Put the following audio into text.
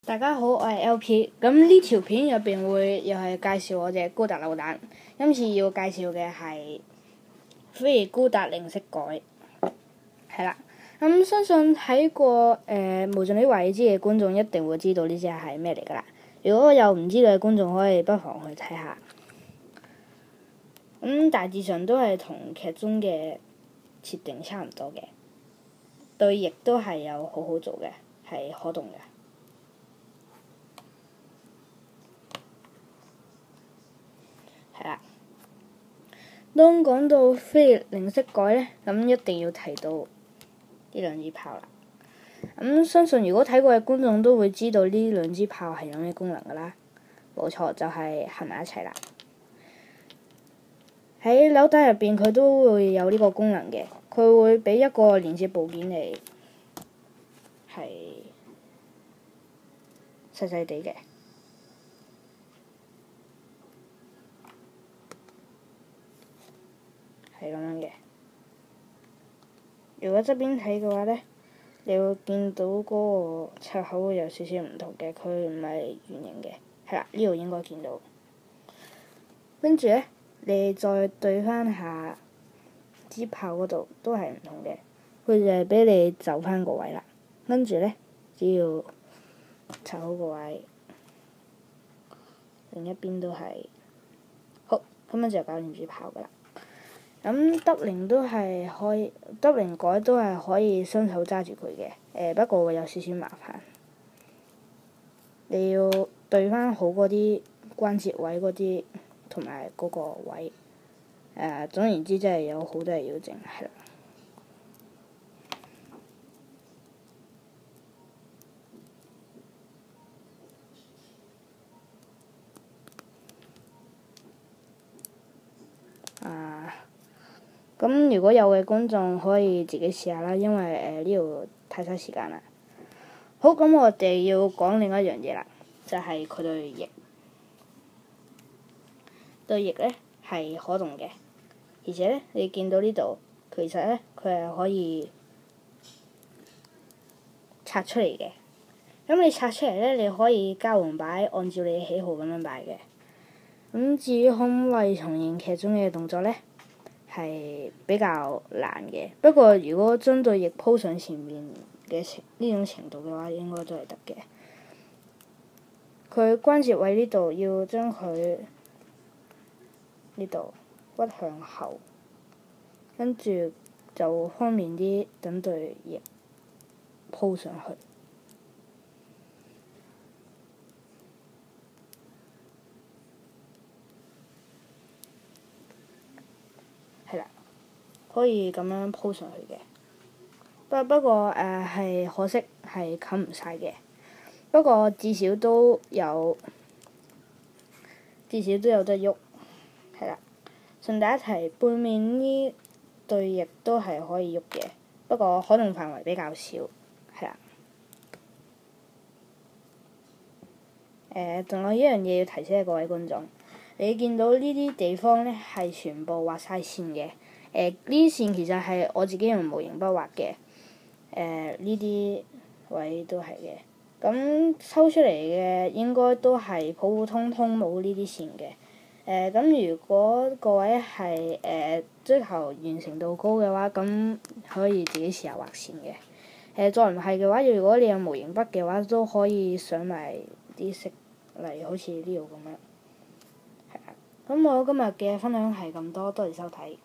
大家好，我係 LP。咁呢條片入邊會又係介紹我隻高達扭蛋。今次要介紹嘅係飛翼高達零式改，係啦。相信睇過無盡的華爾茲嘅觀眾一定會知道呢隻係咩嚟㗎啦。如果有唔知道嘅觀眾，可以不妨去睇下。大致上都係同劇中嘅設定差唔多嘅，對翼都係有好好做嘅，係可動嘅。係啦，當講到飛翼零式改呢，咁一定要提到呢兩支炮啦。相信如果睇過嘅觀眾都會知道呢兩支炮係有咩功能㗎啦。冇錯，就係合埋一齊啦。喺扭蛋入邊，佢都會有呢個功能嘅，佢會俾一個連接部件嚟，係細細地嘅。係咁樣嘅。如果側邊睇嘅話呢，你會見到嗰個插口會有少少唔同嘅，佢唔係圓形嘅。係啦，呢度應該見到。跟住呢，你再對翻下支炮嗰度，都係唔同嘅。佢就係俾你就翻個位啦。跟住呢，只要插好個位，另一邊都係好，咁樣就搞掂支炮㗎啦。W0都係可以，W0改都係可以雙手揸住佢嘅，不過會有少少麻煩。你要對翻好嗰啲關節位嗰啲，同埋嗰個位。總言之，真係有好多嘢要整，係啦。咁如果有嘅觀眾可以自己試下啦，因為呢度太嘥時間啦。好，咁我哋要講另一樣嘢啦，就係佢對翼。對翼呢係可動嘅，而且呢，你見到呢度，其實呢，佢係可以拆出嚟嘅。咁你拆出嚟呢，你可以交換擺，按照你喜好咁樣擺嘅。至於可唔可以重現劇中嘅動作呢，係比較難嘅。不過如果將對翼鋪上前面嘅呢種程度嘅話，應該都係得嘅。佢關節位呢度要將佢呢度屈向後，跟住就方便啲等對翼鋪上去。係啦，可以咁樣鋪上去嘅。不過係可惜係冚唔晒嘅。不過至少都有得喐。係啦，順帶一提，背面呢對翼都係可以喐嘅，不過可動範圍比較少。係啦。仲有一樣嘢要提醒各位觀眾，你見到呢啲地方呢係全部畫晒線嘅。呢啲線其實係我自己用模型筆畫嘅。呢啲位都係嘅。咁抽出嚟嘅應該都係普普通通冇呢啲線嘅。咁如果各位係追求完成度高嘅話，咁可以自己試下畫線嘅。再唔係嘅話，如果你有模型筆嘅話，都可以上埋啲色，例如好似呢度咁樣。係啊，咁我今日嘅分享係咁多，多謝收睇。